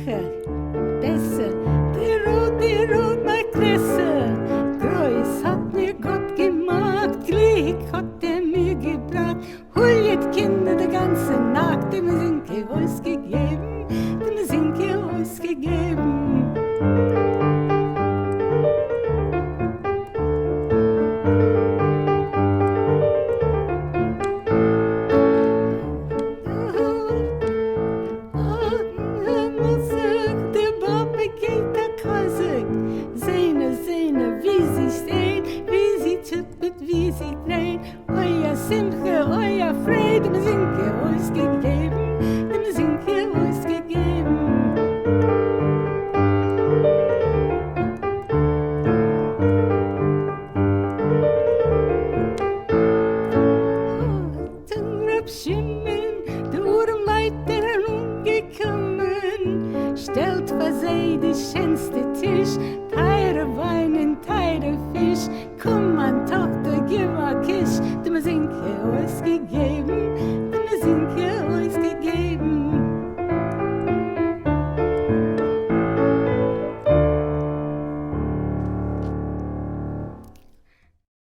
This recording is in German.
Sache, besser, die Rot macht besser. Groß hat mir Gott gemacht, Glück hat mir gebracht. Hullet Kinder die ganze Nacht, dem Mizinke Oysgebebn, dem Mizinke Oysgebebn. Wie sie drehen, euer Simche, euer Freude, dem Mizinke Oysgebebn, dem Mizinke Oysgebebn. Den Rapschimmen, der Uhrenleiter umgekommen, stellt für sie die schönste Tisch, teure Wein, teure Fisch, komm an Tochter, gib a Kiss, dem Mizinke Oysgebebn, dem Mizinke